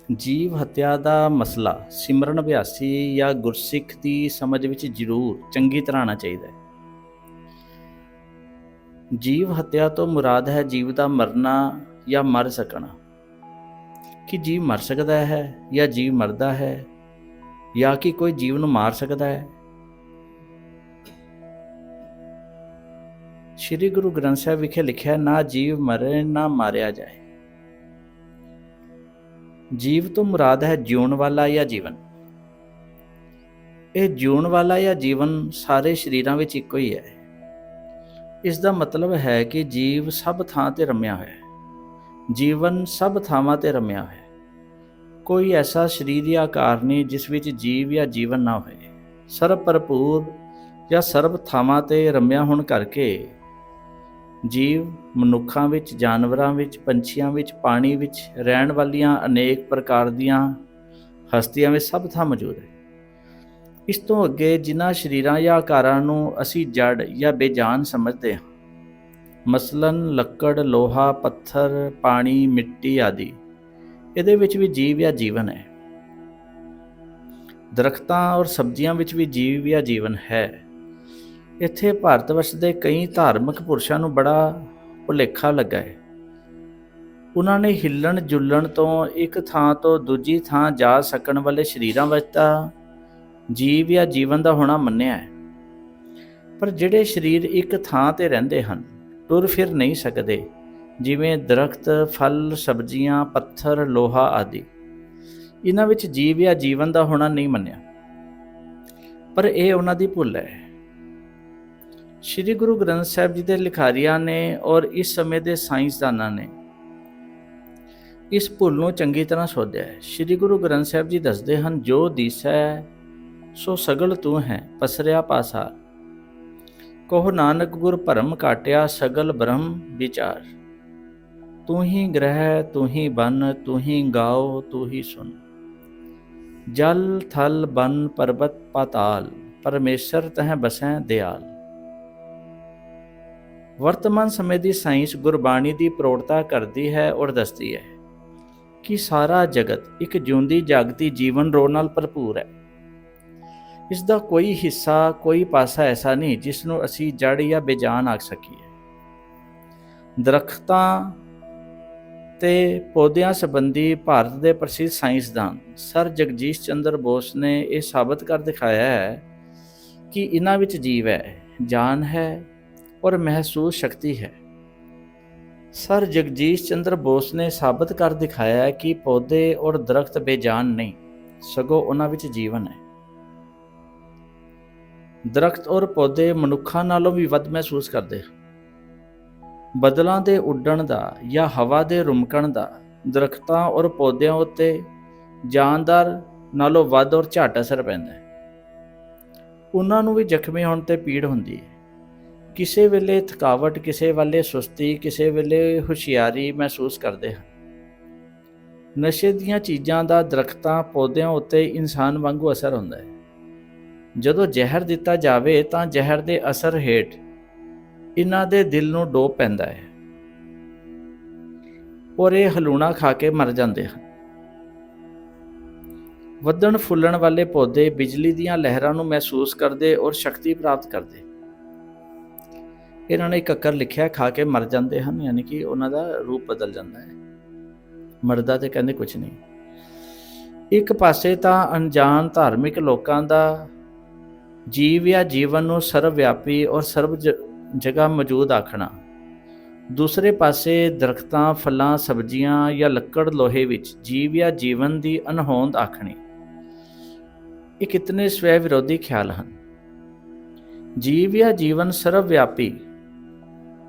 ਜੀਵ ਹੱਤਿਆ ਦਾ ਮਸਲਾ ਸਿਮਰਨ ਅਭਿਆਸੀ ਜਾਂ ਗੁਰਸਿੱਖ ਦੀ ਸਮਝ ਵਿੱਚ ਜ਼ਰੂਰ ਚੰਗੀ ਤਰ੍ਹਾਂ ਆਉਣਾ ਚਾਹੀਦਾ ਹੈ। ਜੀਵ ਹੱਤਿਆ ਤੋਂ ਮੁਰਾਦ ਹੈ ਜੀਵ ਦਾ ਮਰਨਾ ਜਾਂ ਮਰ ਸਕਣਾ। ਕਿ ਜੀਵ ਮਰ ਸਕਦਾ ਹੈ ਜਾਂ ਜੀਵ ਮਰਦਾ ਹੈ, ਜਾਂ ਕਿ ਕੋਈ ਜੀਵ ਨੂੰ ਮਾਰ ਸਕਦਾ ਹੈ। ਸ੍ਰੀ ਗੁਰੂ ਗ੍ਰੰਥ ਸਾਹਿਬ ਵਿਖੇ ਲਿਖਿਆ, ਨਾ ਜੀਵ ਮਰੇ ਨਾ ਮਾਰਿਆ ਜਾਏ। ਜੀਵ ਤੋਂ ਮੁਰਾਦ ਹੈ ਜਿਉਣ ਵਾਲਾ ਜਾਂ ਜੀਵਨ। ਇਹ ਜਿਉਣ ਵਾਲਾ ਜਾਂ ਜੀਵਨ ਸਾਰੇ ਸਰੀਰਾਂ ਵਿੱਚ ਇੱਕੋ ਹੀ ਹੈ। ਇਸ ਦਾ ਮਤਲਬ ਹੈ ਕਿ ਜੀਵ ਸਭ ਥਾਂ ਤੇ ਰਮਿਆ ਹੋਇਆ ਹੈ, ਜੀਵਨ ਸਭ ਥਾਵਾਂ ਤੇ ਰਮਿਆ ਹੋਇਆ ਹੈ। ਕੋਈ ਐਸਾ ਸਰੀਰ ਜਾਂ ਆਕਾਰ ਨਹੀਂ ਜਿਸ ਵਿੱਚ ਜੀਵ ਜਾਂ ਜੀਵਨ ਨਾ ਹੋਏ। ਸਰਬ ਭਰਪੂਰ ਜਾਂ ਸਰਬ ਥਾਵਾਂ ਤੇ ਰਮਿਆ ਹੋਣ ਕਰਕੇ ਜੀਵ ਮਨੁੱਖਾਂ ਵਿੱਚ, ਜਾਨਵਰਾਂ ਵਿੱਚ, ਪੰਛੀਆਂ ਵਿੱਚ, ਪਾਣੀ ਵਿੱਚ ਰਹਿਣ ਵਾਲੀਆਂ ਅਨੇਕ ਪ੍ਰਕਾਰ ਦੀਆਂ ਹਸਤੀਆਂ ਵਿੱਚ ਸਭ ਥਾਂ ਮੌਜੂਦ ਹੈ। ਇਸ ਤੋਂ ਅੱਗੇ ਜਿਨ੍ਹਾਂ ਸਰੀਰਾਂ ਜਾਂ ਆਕਾਰਾਂ ਨੂੰ ਅਸੀਂ ਜੜ ਜਾਂ ਬੇਜਾਨ ਸਮਝਦੇ ਹਾਂ, ਮਸਲਨ ਲੱਕੜ, ਲੋਹਾ, ਪੱਥਰ, ਪਾਣੀ, ਮਿੱਟੀ ਆਦਿ, ਇਹਦੇ ਵਿੱਚ ਵੀ ਜੀਵ ਜਾਂ ਜੀਵਨ ਹੈ। ਦਰਖਤਾਂ ਔਰ ਸਬਜ਼ੀਆਂ ਵਿੱਚ ਵੀ ਜੀਵ ਜਾਂ ਜੀਵਨ ਹੈ। ਇੱਥੇ ਭਾਰਤ ਵਰਸ਼ ਦੇ ਕਈ ਧਾਰਮਿਕ ਪੁਰਸ਼ਾਂ ਨੂੰ ਬੜਾ ਭੁਲੇਖਾ ਲੱਗਾ ਹੈ। ਉਹਨਾਂ ਨੇ ਹਿੱਲਣ ਜੁਲਣ ਤੋਂ ਇੱਕ ਥਾਂ ਤੋਂ ਦੂਜੀ ਥਾਂ ਜਾ ਸਕਣ ਵਾਲੇ ਸਰੀਰਾਂ ਵਿੱਚ ਤਾਂ ਜੀਵ ਜਾਂ ਜੀਵਨ ਦਾ ਹੋਣਾ ਮੰਨਿਆ ਹੈ, ਪਰ ਜਿਹੜੇ ਸਰੀਰ ਇੱਕ ਥਾਂ ਤੇ ਰਹਿੰਦੇ ਹਨ, ਟੁਰ ਫਿਰ ਨਹੀਂ ਸਕਦੇ, ਜਿਵੇਂ ਦਰਖਤ, ਫਲ, ਸਬਜ਼ੀਆਂ, ਪੱਥਰ, ਲੋਹਾ ਆਦਿ, ਇਹਨਾਂ ਵਿੱਚ ਜੀਵ ਜਾਂ ਜੀਵਨ ਦਾ ਹੋਣਾ ਨਹੀਂ ਮੰਨਿਆ। ਪਰ ਇਹ ਉਹਨਾਂ ਦੀ ਭੁੱਲ ਹੈ। ਸ੍ਰੀ ਗੁਰੂ ਗ੍ਰੰਥ ਸਾਹਿਬ ਜੀ ਦੇ ਲਿਖਾਰੀਆਂ ਨੇ ਔਰ ਇਸ ਸਮੇਂ ਦੇ ਸਾਇੰਸਦਾਨਾਂ ਨੇ ਇਸ ਭੁੱਲ ਨੂੰ ਚੰਗੀ ਤਰ੍ਹਾਂ ਸੋਧਿਆ ਹੈ। ਸ੍ਰੀ ਗੁਰੂ ਗ੍ਰੰਥ ਸਾਹਿਬ ਜੀ ਦੱਸਦੇ ਹਨ, ਜੋ ਦੀਸੈ ਸੋ ਸਗਲ ਤੂੰ ਹੈ, ਪਸਰਿਆ ਪਾਸਾਰ। ਕਹੋ ਨਾਨਕ ਗੁਰ ਭਰਮ ਕਾਟਿਆ, ਸਗਲ ਬ੍ਰਹਮ ਵਿਚਾਰ। ਤੂੰ ਹੀ ਗ੍ਰਹਿ, ਤੂੰ ਹੀ ਬਨ, ਤੂੰ ਹੀ ਗਾਓ, ਤੂੰ ਹੀ ਸੁਨ। ਜਲ ਥਲ ਬਨ ਪਰਬਤ ਪਾਤਾਲ, ਪਰਮੇਸ਼ਰ ਤਹਿ ਬਸੈ ਦਿਆਲ। ਵਰਤਮਾਨ ਸਮੇਂ ਦੀ ਸਾਇੰਸ ਗੁਰਬਾਣੀ ਦੀ ਪ੍ਰੋੜਤਾ ਕਰਦੀ ਹੈ ਔਰ ਦੱਸਦੀ ਹੈ ਕਿ ਸਾਰਾ ਜਗਤ ਇੱਕ ਜਿਉਂਦੀ ਜਾਗਦੀ ਜੀਵਨ ਰੋਹ ਨਾਲ ਭਰਪੂਰ ਹੈ। ਇਸ ਦਾ ਕੋਈ ਹਿੱਸਾ, ਕੋਈ ਪਾਸਾ ਐਸਾ ਨਹੀਂ ਜਿਸ ਨੂੰ ਅਸੀਂ ਜੜ ਜਾਂ ਬੇਜਾਨ ਆਖ ਸਕੀਏ। ਦਰਖਤਾਂ ਤੇ ਪੌਦਿਆਂ ਸੰਬੰਧੀ ਭਾਰਤ ਦੇ ਪ੍ਰਸਿੱਧ ਸਾਇੰਸਦਾਨ ਸਰ ਜਗਜੀਤ ਚੰਦਰ ਬੋਸ ਨੇ ਇਹ ਸਾਬਤ ਕਰ ਦਿਖਾਇਆ ਹੈ ਕਿ ਇਹਨਾਂ ਵਿੱਚ ਜੀਵ ਹੈ, ਜਾਨ ਹੈ ਔਰ ਮਹਿਸੂਸ ਸ਼ਕਤੀ ਹੈ। ਸਰ ਜਗਜੀਤ ਚੰਦਰ ਬੋਸ ਨੇ ਸਾਬਤ ਕਰ ਦਿਖਾਇਆ ਹੈ ਕਿ ਪੌਦੇ ਔਰ ਦਰਖਤ ਬੇਜਾਨ ਨਹੀਂ, ਸਗੋਂ ਉਹਨਾਂ ਵਿੱਚ ਜੀਵਨ ਹੈ। ਦਰਖਤ ਔਰ ਪੌਦੇ ਮਨੁੱਖਾਂ ਨਾਲੋਂ ਵੀ ਵੱਧ ਮਹਿਸੂਸ ਕਰਦੇ ਹਨ। ਬੱਦਲਾਂ ਦੇ ਉੱਡਣ ਦਾ ਜਾਂ ਹਵਾ ਦੇ ਰੁਮਕਣ ਦਾ ਦਰਖਤਾਂ ਔਰ ਪੌਦਿਆਂ ਉੱਤੇ ਜਾਨਦਾਰ ਨਾਲੋਂ ਵੱਧ ਔਰ ਝੱਟ ਅਸਰ ਪੈਂਦਾ ਹੈ। ਉਹਨਾਂ ਨੂੰ ਵੀ ਜ਼ਖਮੀ ਹੋਣ 'ਤੇ ਪੀੜ ਹੁੰਦੀ ਹੈ। ਕਿਸੇ ਵੇਲੇ ਥਕਾਵਟ, ਕਿਸੇ ਵੇਲੇ ਸੁਸਤੀ, ਕਿਸੇ ਵੇਲੇ ਹੁਸ਼ਿਆਰੀ ਮਹਿਸੂਸ ਕਰਦੇ ਹਨ। ਨਸ਼ੇ ਦੀਆਂ ਚੀਜ਼ਾਂ ਦਾ ਦਰਖਤਾਂ, ਪੌਦਿਆਂ ਉੱਤੇ ਇਨਸਾਨ ਵਾਂਗੂ ਅਸਰ ਹੁੰਦਾ ਹੈ। ਜਦੋਂ ਜ਼ਹਿਰ ਦਿੱਤਾ ਜਾਵੇ ਤਾਂ ਜ਼ਹਿਰ ਦੇ ਅਸਰ ਹੇਠ ਇਹਨਾਂ ਦੇ ਦਿਲ ਨੂੰ ਡੋਬ ਪੈਂਦਾ ਹੈ ਔਰ ਇਹ ਹਲੂਣਾ ਖਾ ਕੇ ਮਰ ਜਾਂਦੇ ਹਨ। ਵਧਣ ਫੁੱਲਣ ਵਾਲੇ ਪੌਦੇ ਬਿਜਲੀ ਦੀਆਂ ਲਹਿਰਾਂ ਨੂੰ ਮਹਿਸੂਸ ਕਰਦੇ ਔਰ ਸ਼ਕਤੀ ਪ੍ਰਾਪਤ ਕਰਦੇ। ਇਹਨਾਂ ਨੇ ਇੱਕ ਅੱਖਰ ਲਿਖਿਆ, ਖਾ ਕੇ ਮਰ ਜਾਂਦੇ ਹਨ, ਯਾਨੀ ਕਿ ਉਹਨਾਂ ਦਾ ਰੂਪ ਬਦਲ ਜਾਂਦਾ ਹੈ। ਮਰਦਾ ਤੇ ਕਹਿੰਦੇ ਕੁਝ ਨਹੀਂ। ਇੱਕ ਪਾਸੇ ਤਾਂ ਅਣਜਾਣ ਧਾਰਮਿਕ ਲੋਕਾਂ ਦਾ ਜੀਵ ਜਾਂ ਜੀਵਨ ਨੂੰ ਸਰਵ ਵਿਆਪੀ ਔਰ ਸਰਵ ਜਗ੍ਹਾ ਮੌਜੂਦ ਆਖਣਾ, ਦੂਸਰੇ ਪਾਸੇ ਦਰਖਤਾਂ, ਫਲਾਂ, ਸਬਜ਼ੀਆਂ ਜਾਂ ਲੱਕੜ, ਲੋਹੇ ਵਿੱਚ ਜੀਵ ਜਾਂ ਜੀਵਨ ਦੀ ਅਣਹੋਂਦ ਆਖਣੀ, ਇਹ ਕਿਤਨੇ ਸਵੈ ਵਿਰੋਧੀ ਖਿਆਲ ਹਨ। ਜੀਵ ਜਾਂ ਜੀਵਨ ਸਰਵ ਵਿਆਪੀ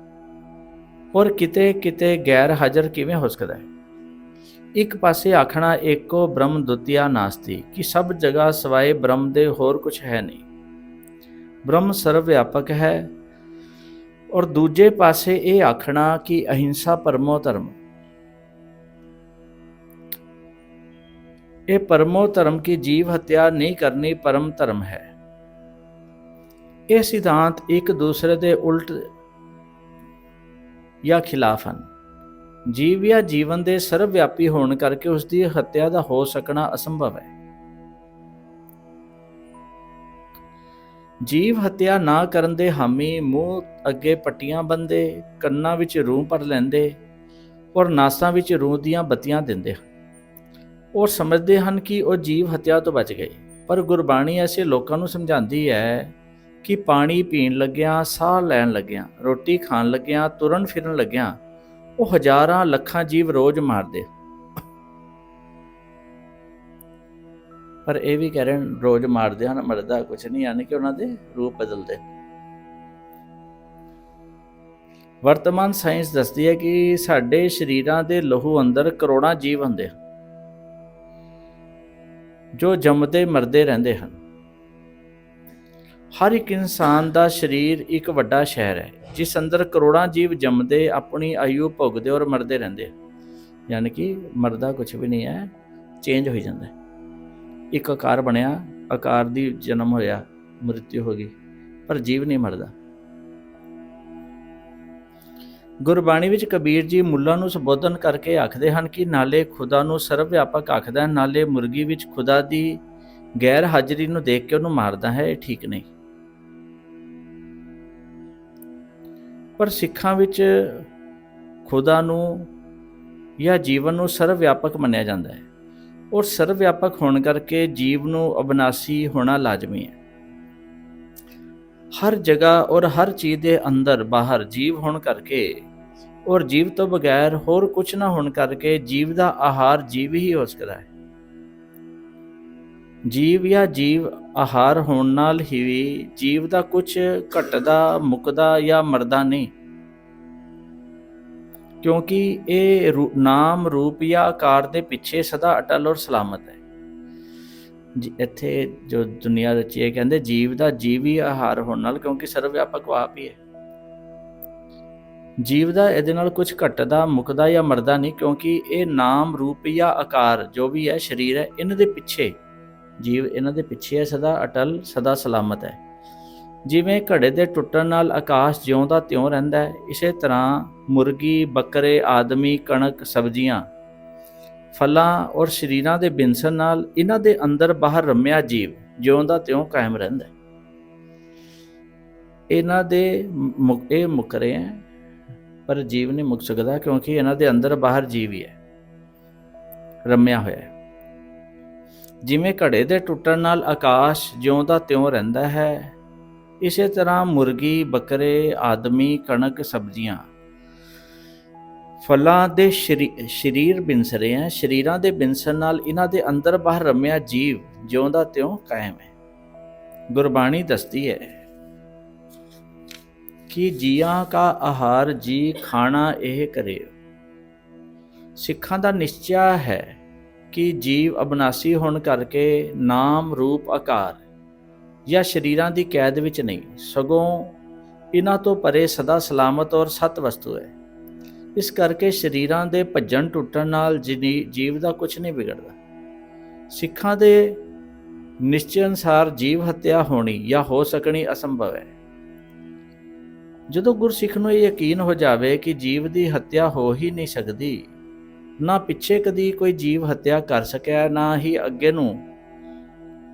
ਔਰ ਕਿਤੇ ਕਿਤੇ ਗੈਰ ਹਾਜ਼ਰ ਕਿਵੇਂ ਹੋ ਸਕਦਾ ਹੈ? ਇੱਕ ਪਾਸੇ ਆਖਣਾ ਏਕੋ ਬ੍ਰਹਮ ਦੁਤੀਆ ਨਾਸਤੀ, ਕਿ ਸਭ ਜਗ੍ਹਾ ਸਵਾਏ ਬ੍ਰਹਮ ਦੇ ਹੋਰ ਕੁਝ ਹੈ ਨਹੀਂ, ਬ੍ਰਹਮ ਸਰਵ ਵਿਆਪਕ ਹੈ। ਔਰ ਦੂਜੇ ਪਾਸੇ ਇਹ ਆਖਣਾ ਕਿ ਅਹਿੰਸਾ ਪਰਮੋ ਧਰਮ, ਇਹ ਪਰਮੋ ਧਰਮ ਕੀ ਜੀਵ ਹੱਤਿਆ ਨਹੀਂ ਕਰਨੀ ਪਰਮ ਧਰਮ ਹੈ। ਇਹ ਸਿਧਾਂਤ ਇੱਕ ਦੂਸਰੇ ਦੇ ਉਲਟ ਜਾਂ ਖਿਲਾਫ ਹਨ। ਜੀਵ ਜਾਂ ਜੀਵਨ ਦੇ ਸਰਵ ਵਿਆਪੀ ਹੋਣ ਕਰਕੇ ਉਸ ਦੀ ਹੱਤਿਆ ਦਾ ਹੋ ਸਕਣਾ ਅਸੰਭਵ ਹੈ। ਜੀਵ ਹੱਤਿਆ ਨਾ ਕਰਨ ਦੇ ਹਾਮੀ ਮੂੰਹ ਅੱਗੇ ਪੱਟੀਆਂ ਬੰਨ੍ਹਦੇ, ਕੰਨਾਂ ਵਿੱਚ ਰੂੰ ਭਰ ਲੈਂਦੇ ਔਰ ਨਾਸਾਂ ਵਿੱਚ ਰੂੰ ਦੀਆਂ ਬੱਤੀਆਂ ਦਿੰਦੇ ਹਨ ਔਰ ਸਮਝਦੇ ਹਨ ਕਿ ਉਹ ਜੀਵ ਹੱਤਿਆ ਤੋਂ ਬਚ ਗਏ। ਪਰ ਗੁਰਬਾਣੀ ਐਸੇ ਲੋਕਾਂ ਨੂੰ ਸਮਝਾਉਂਦੀ ਹੈ ਕਿ ਪਾਣੀ ਪੀਣ ਲੱਗਿਆਂ, ਸਾਹ ਲੈਣ ਲੱਗਿਆਂ, ਰੋਟੀ ਖਾਣ ਲੱਗਿਆਂ, ਤੁਰਨ ਫਿਰਨ ਲੱਗਿਆਂ ਉਹ ਹਜ਼ਾਰਾਂ ਲੱਖਾਂ ਜੀਵ ਰੋਜ਼ ਮਾਰਦੇ। ਪਰ ਇਹ ਵੀ ਕਹਿ ਰਹੇ ਹਨ ਰੋਜ਼ ਮਾਰਦੇ ਹਨ, ਮਰਦਾ ਕੁਛ ਨਹੀਂ, ਯਾਨੀ ਕਿ ਉਹਨਾਂ ਦੇ ਰੂਪ ਬਦਲਦੇ। ਵਰਤਮਾਨ ਸਾਇੰਸ ਦੱਸਦੀ ਹੈ ਕਿ ਸਾਡੇ ਸਰੀਰਾਂ ਦੇ ਲਹੂ ਅੰਦਰ ਕਰੋੜਾਂ ਜੀਵ ਹੁੰਦੇ ਹਨ ਜੋ ਜੰਮਦੇ ਮਰਦੇ ਰਹਿੰਦੇ ਹਨ। ਹਰ ਇੱਕ ਇਨਸਾਨ ਦਾ ਸਰੀਰ ਇੱਕ ਵੱਡਾ ਸ਼ਹਿਰ ਹੈ ਜਿਸ ਅੰਦਰ ਕਰੋੜਾਂ ਜੀਵ ਜੰਮਦੇ, ਆਪਣੀ ਆਯੂ ਭੋਗਦੇ ਔਰ ਮਰਦੇ ਰਹਿੰਦੇ। ਯਾਨੀ ਕਿ ਮਰਦਾ ਕੁਛ ਵੀ ਨਹੀਂ ਹੈ, ਚੇਂਜ ਹੋਈ ਜਾਂਦਾ। ਇੱਕ ਆਕਾਰ ਬਣਿਆ, ਆਕਾਰ ਦੀ ਜਨਮ ਹੋਇਆ, ਮ੍ਰਿਤਿੂ ਹੋ ਗਈ, ਪਰ ਜੀਵ ਨਹੀਂ ਮਰਦਾ। ਗੁਰਬਾਣੀ ਵਿੱਚ ਕਬੀਰ ਜੀ ਮੁੱਲਾਂ ਨੂੰ ਸੰਬੋਧਨ ਕਰਕੇ ਆਖਦੇ ਹਨ ਕਿ ਨਾਲੇ ਖੁਦਾ ਨੂੰ ਸਰਵ ਵਿਆਪਕ ਆਖਦਾ, ਨਾਲੇ ਮੁਰਗੀ ਵਿੱਚ ਖੁਦਾ ਦੀ ਗੈਰ ਹਾਜ਼ਰੀ ਨੂੰ ਦੇਖ ਕੇ ਉਹਨੂੰ ਮਾਰਦਾ ਹੈ। ਇਹ ਠੀਕ ਨਹੀਂ। ਪਰ ਸਿੱਖਾਂ ਵਿੱਚ ਖੁਦਾ ਨੂੰ ਜਾਂ ਜੀਵਨ ਨੂੰ ਸਰਵ ਵਿਆਪਕ ਮੰਨਿਆ ਜਾਂਦਾ ਹੈ ਔਰ ਸਰਵ ਵਿਆਪਕ ਹੋਣ ਕਰਕੇ ਜੀਵ ਨੂੰ ਅਬਨਾਸੀ ਹੋਣਾ ਲਾਜ਼ਮੀ ਹੈ। ਹਰ ਜਗ੍ਹਾ ਔਰ ਹਰ ਚੀਜ਼ ਦੇ ਅੰਦਰ ਬਾਹਰ ਜੀਵ ਹੋਣ ਕਰਕੇ ਔਰ ਜੀਵ ਤੋਂ ਬਗੈਰ ਹੋਰ ਕੁਝ ਨਾ ਹੋਣ ਕਰਕੇ ਜੀਵ ਦਾ ਆਹਾਰ ਜੀਵ ਹੀ ਹੋ ਸਕਦਾ ਹੈ। ਜੀਵ ਜਾਂ ਜੀਵ ਆਹਾਰ ਹੋਣ ਨਾਲ ਹੀ ਜੀਵ ਦਾ ਕੁਝ ਘਟਦਾ, ਮੁੱਕਦਾ ਜਾਂ ਮਰਦਾ ਨਹੀਂ, ਕਿਉਂਕਿ ਇਹ ਨਾਮ, ਰੂਪ ਜਾਂ ਆਕਾਰ ਦੇ ਪਿੱਛੇ ਸਦਾ ਅਟਲ ਔਰ ਸਲਾਮਤ ਹੈ। ਇੱਥੇ ਜੋ ਦੁਨੀਆ ਰਚੀ ਹੈ, ਕਹਿੰਦੇ ਜੀਵ ਦਾ ਜੀਵ ਹੀ ਆਹਾਰ ਹੋਣ ਨਾਲ, ਕਿਉਂਕਿ ਸਰਵ ਵਿਆਪਕ ਆਪ ਹੀ ਹੈ। ਜੀਵ ਦਾ ਇਹਦੇ ਨਾਲ ਕੁਝ ਘਟਦਾ, ਮੁੱਕਦਾ ਜਾਂ ਮਰਦਾ ਨਹੀਂ, ਕਿਉਂਕਿ ਇਹ ਨਾਮ, ਰੂਪ ਜਾਂ ਆਕਾਰ ਜੋ ਵੀ ਹੈ, ਸਰੀਰ ਹੈ, ਇਹਨਾਂ ਦੇ ਪਿੱਛੇ ਜੀਵ ਇਹਨਾਂ ਦੇ ਪਿੱਛੇ ਹੈ, ਸਦਾ ਅਟਲ, ਸਦਾ ਸਲਾਮਤ ਹੈ। ਜਿਵੇਂ ਘੜੇ ਦੇ ਟੁੱਟਣ ਨਾਲ ਆਕਾਸ਼ ਜਿਉਂ ਦਾ ਤਿਉਂ ਰਹਿੰਦਾ ਹੈ, ਇਸੇ ਤਰ੍ਹਾਂ ਮੁਰਗੀ, ਬੱਕਰੇ, ਆਦਮੀ, ਕਣਕ, ਸਬਜ਼ੀਆਂ, ਫਲਾਂ ਔਰ ਸਰੀਰਾਂ ਦੇ ਬਿਨਸਣ ਨਾਲ ਇਹਨਾਂ ਦੇ ਅੰਦਰ ਬਾਹਰ ਰਮਿਆ ਜੀਵ ਜਿਉਂ ਦਾ ਤਿਉਂ ਕਾਇਮ ਰਹਿੰਦਾ ਹੈ। ਇਹਨਾਂ ਦੇ ਇਹ ਮੁੱਕ ਰਹੇ ਹੈ, ਪਰ ਜੀਵ ਨਹੀਂ ਮੁੱਕ ਸਕਦਾ, ਕਿਉਂਕਿ ਇਹਨਾਂ ਦੇ ਅੰਦਰ ਬਾਹਰ ਜੀਵ ਹੀ ਹੈ, ਰਮਿਆ ਹੋਇਆ ਹੈ। ਜਿਵੇਂ ਘੜੇ ਦੇ ਟੁੱਟਣ ਨਾਲ ਆਕਾਸ਼ ਜਿਉਂ ਦਾ ਤਿਉਂ ਰਹਿੰਦਾ ਹੈ, ਇਸੇ ਤਰ੍ਹਾਂ ਮੁਰਗੀ, ਬੱਕਰੇ, ਆਦਮੀ, ਕਣਕ, ਸਬਜ਼ੀਆਂ, ਫਲਾਂ ਦੇ ਸਰੀਰ ਬਿਨਸ ਰਹੇ ਹੈ। ਸਰੀਰਾਂ ਦੇ ਬਿਨਸਣ ਨਾਲ ਇਹਨਾਂ ਦੇ ਅੰਦਰ ਬਾਹਰ ਰਮਿਆ ਜੀਵ ਜਿਉਂ ਦਾ ਤਿਉਂ ਕਾਇਮ ਹੈ। ਗੁਰਬਾਣੀ ਦੱਸਦੀ ਹੈ ਕਿ ਜੀਆਂ ਕਾ ਆਹਾਰ ਜੀ ਖਾਣਾ ਇਹ ਕਰੇ। ਸਿੱਖਾਂ ਦਾ ਨਿਸ਼ਚਾ ਹੈ ਕਿ ਜੀਵ ਅਬਨਾਸੀ ਹੋਣ ਕਰਕੇ ਨਾਮ, ਰੂਪ, ਆਕਾਰ ਜਾਂ ਸਰੀਰਾਂ ਦੀ ਕੈਦ ਵਿੱਚ ਨਹੀਂ, ਸਗੋਂ ਇਹਨਾਂ ਤੋਂ ਪਰੇ ਸਦਾ ਸਲਾਮਤ ਔਰ ਸਤ ਵਸਤੂ ਹੈ। ਇਸ ਕਰਕੇ ਸਰੀਰਾਂ ਦੇ ਭੱਜਣ ਟੁੱਟਣ ਨਾਲ ਜੀਵ ਦਾ ਕੁਝ ਨਹੀਂ ਵਿਗੜਦਾ। ਸਿੱਖਾਂ ਦੇ ਨਿਸ਼ਚੇ ਅਨੁਸਾਰ ਜੀਵ ਹੱਤਿਆ ਹੋਣੀ ਜਾਂ ਹੋ ਸਕਣੀ ਅਸੰਭਵ ਹੈ। ਜਦੋਂ ਗੁਰਸਿੱਖ ਨੂੰ ਇਹ ਯਕੀਨ ਹੋ ਜਾਵੇ ਕਿ ਜੀਵ ਦੀ ਹੱਤਿਆ ਹੋ ਹੀ ਨਹੀਂ ਸਕਦੀ, ਨਾ ਪਿੱਛੇ ਕਦੀ ਕੋਈ ਜੀਵ ਹੱਤਿਆ ਕਰ ਸਕਿਆ, ਨਾ ਹੀ ਅੱਗੇ ਨੂੰ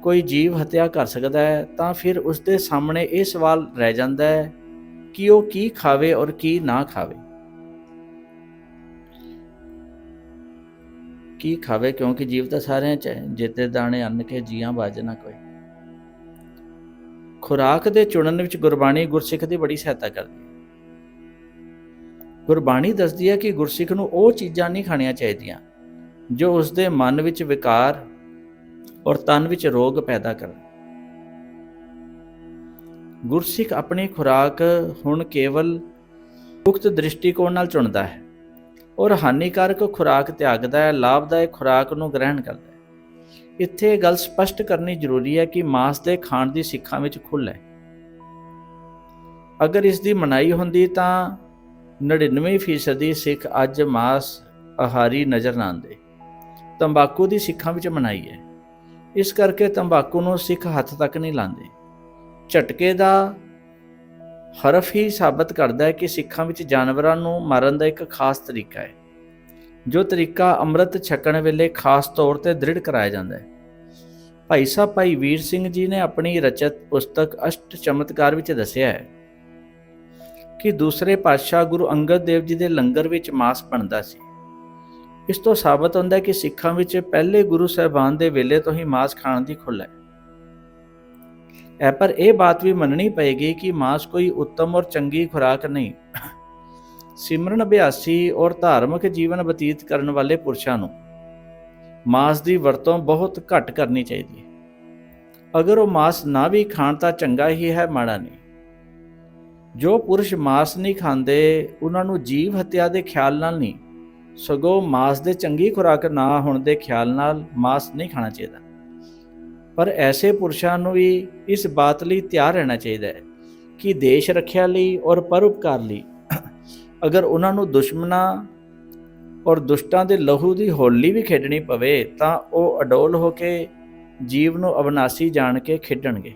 ਕੋਈ ਜੀਵ ਹੱਤਿਆ ਕਰ ਸਕਦਾ ਹੈ, ਤਾਂ ਫਿਰ ਉਸ ਦੇ ਸਾਹਮਣੇ ਇਹ ਸਵਾਲ ਰਹਿ ਜਾਂਦਾ ਹੈ ਕਿ ਉਹ ਕੀ ਖਾਵੇ ਔਰ ਕੀ ਨਾ ਖਾਵੇ। ਕੀ ਖਾਵੇ, ਕਿਉਂਕਿ ਜੀਵ ਤਾਂ ਸਾਰਿਆਂ 'ਚ ਹੈ। ਜਿੱਤੇ ਦਾਣੇ ਅੰਨ ਕੇ ਜੀਆਂ ਬਾਝ ਨਾ ਕੋਈ। ਖੁਰਾਕ ਦੇ ਚੁਣਨ ਵਿੱਚ ਗੁਰਬਾਣੀ ਗੁਰਸਿੱਖ ਦੀ ਬੜੀ ਸਹਾਇਤਾ ਕਰਦੀ ਹੈ। ਗੁਰਬਾਣੀ ਦੱਸਦੀ ਹੈ ਕਿ ਗੁਰਸਿੱਖ ਨੂੰ ਉਹ ਚੀਜ਼ਾਂ ਨਹੀਂ ਖਾਣੀਆਂ ਚਾਹੀਦੀਆਂ ਜੋ ਉਸ ਦੇ ਮਨ ਵਿੱਚ ਵਿਕਾਰ ਔਰ ਤਨ ਵਿੱਚ ਰੋਗ ਪੈਦਾ ਕਰਨ। ਗੁਰਸਿੱਖ ਆਪਣੀ ਖੁਰਾਕ ਹੁਣ ਕੇਵਲ ਉਕਤ ਦ੍ਰਿਸ਼ਟੀਕੋਣ ਨਾਲ ਚੁਣਦਾ ਹੈ ਔਰ ਹਾਨੀਕਾਰਕ ਖੁਰਾਕ ਤਿਆਗਦਾ ਹੈ, ਲਾਭਦਾਇਕ ਖੁਰਾਕ ਨੂੰ ਗ੍ਰਹਿਣ ਕਰਦਾ ਹੈ। ਇੱਥੇ ਇਹ ਗੱਲ ਸਪਸ਼ਟ ਕਰਨੀ ਜ਼ਰੂਰੀ ਹੈ ਕਿ ਮਾਸ ਦੇ ਖਾਣ ਦੀ ਸਿੱਖਾਂ ਵਿੱਚ ਖੁੱਲ੍ਹ ਹੈ। ਅਗਰ ਇਸ ਦੀ ਮਨਾਹੀ ਹੁੰਦੀ ਤਾਂ 99% ਸਿੱਖ ਅੱਜ ਮਾਸ ਆਹਾਰੀ ਨਜ਼ਰ ਨਾ ਆਉਂਦੇ। ਤੰਬਾਕੂ ਦੀ ਸਿੱਖਾਂ ਵਿੱਚ ਮਨਾਹੀ ਹੈ, ਇਸ ਕਰਕੇ ਤੰਬਾਕੂ ਨੂੰ ਸਿੱਖ ਹੱਥ ਤੱਕ ਨਹੀਂ ਲਾਉਂਦੇ। ਝਟਕੇ ਦਾ ਹਰਫ ਹੀ ਸਾਬਤ ਕਰਦਾ ਹੈ ਕਿ ਸਿੱਖਾਂ ਵਿੱਚ ਜਾਨਵਰਾਂ ਨੂੰ ਮਾਰਨ ਦਾ ਇੱਕ ਖਾਸ ਤਰੀਕਾ ਹੈ। ਜੋ ਤਰੀਕਾ ਅੰਮ੍ਰਿਤ ਛਕਣ ਵੇਲੇ ਖਾਸ ਤੌਰ ਤੇ ਦ੍ਰਿੜ ਕਰਾਇਆ ਜਾਂਦਾ ਹੈ। ਭਾਈ ਸਾਹਿਬ ਭਾਈ ਵੀਰ ਸਿੰਘ ਜੀ ਨੇ ਆਪਣੀ ਰਚਿਤ ਪੁਸਤਕ ਅਸ਼ਟ ਚਮਤਕਾਰ ਵਿੱਚ ਦੱਸਿਆ ਹੈ ਕਿ ਦੂਸਰੇ ਪਾਤਸ਼ਾਹ ਗੁਰੂ ਅੰਗਦ ਦੇਵ ਜੀ ਦੇ ਲੰਗਰ ਵਿੱਚ ਮਾਸ ਬਣਦਾ ਸੀ। ਇਸ ਤੋਂ ਸਾਬਤ ਹੁੰਦਾ ਹੈ ਕਿ ਸਿੱਖਾਂ ਵਿੱਚ ਪਹਿਲੇ ਗੁਰੂ ਸਾਹਿਬਾਨ ਦੇ ਵੇਲੇ ਤੋਂ ਹੀ ਮਾਸ ਖਾਣ ਦੀ ਖੁੱਲ੍ਹ ਹੈ। ਪਰ ਇਹ ਬਾਤ ਵੀ ਮੰਨਣੀ ਪਏਗੀ ਕਿ ਮਾਸ ਕੋਈ ਉੱਤਮ ਔਰ ਚੰਗੀ ਖੁਰਾਕ ਨਹੀਂ। ਸਿਮਰਨ ਅਭਿਆਸੀ ਔਰ ਧਾਰਮਿਕ ਜੀਵਨ ਬਤੀਤ ਕਰਨ ਵਾਲੇ ਪੁਰਸ਼ਾਂ ਨੂੰ ਮਾਸ ਦੀ ਵਰਤੋਂ ਬਹੁਤ ਘੱਟ ਕਰਨੀ ਚਾਹੀਦੀ ਹੈ। ਅਗਰ ਉਹ ਮਾਸ ਨਾ ਵੀ ਖਾਣ ਤਾਂ ਚੰਗਾ ਹੀ ਹੈ, ਮਾੜਾ ਨਹੀਂ। ਜੋ ਪੁਰਸ਼ ਮਾਸ ਨਹੀਂ ਖਾਂਦੇ ਉਹਨਾਂ ਨੂੰ ਜੀਵ ਹੱਤਿਆ ਦੇ ਖਿਆਲ ਨਾਲ ਨਹੀਂ, ਸਗੋਂ ਮਾਸ ਦੇ ਚੰਗੀ ਖੁਰਾਕ ਨਾ ਹੋਣ ਦੇ ਖਿਆਲ ਨਾਲ ਮਾਸ ਨਹੀਂ ਖਾਣਾ ਚਾਹੀਦਾ। ਪਰ ਐਸੇ ਪੁਰਸ਼ਾਂ ਨੂੰ ਵੀ ਇਸ ਬਾਤ ਲਈ ਤਿਆਰ ਰਹਿਣਾ ਚਾਹੀਦਾ ਹੈ ਕਿ ਦੇਸ਼ ਰੱਖਿਆ ਲਈ ਔਰ ਪਰਉਪਕਾਰ ਲਈ ਅਗਰ ਉਹਨਾਂ ਨੂੰ ਦੁਸ਼ਮਣਾਂ ਔਰ ਦੁਸ਼ਟਾਂ ਦੇ ਲਹੂ ਦੀ ਹੋਲੀ ਵੀ ਖੇਡਣੀ ਪਵੇ ਤਾਂ ਉਹ ਅਡੋਲ ਹੋ ਕੇ ਜੀਵ ਨੂੰ ਅਵਿਨਾਸੀ ਜਾਣ ਕੇ ਖੇਡਣਗੇ।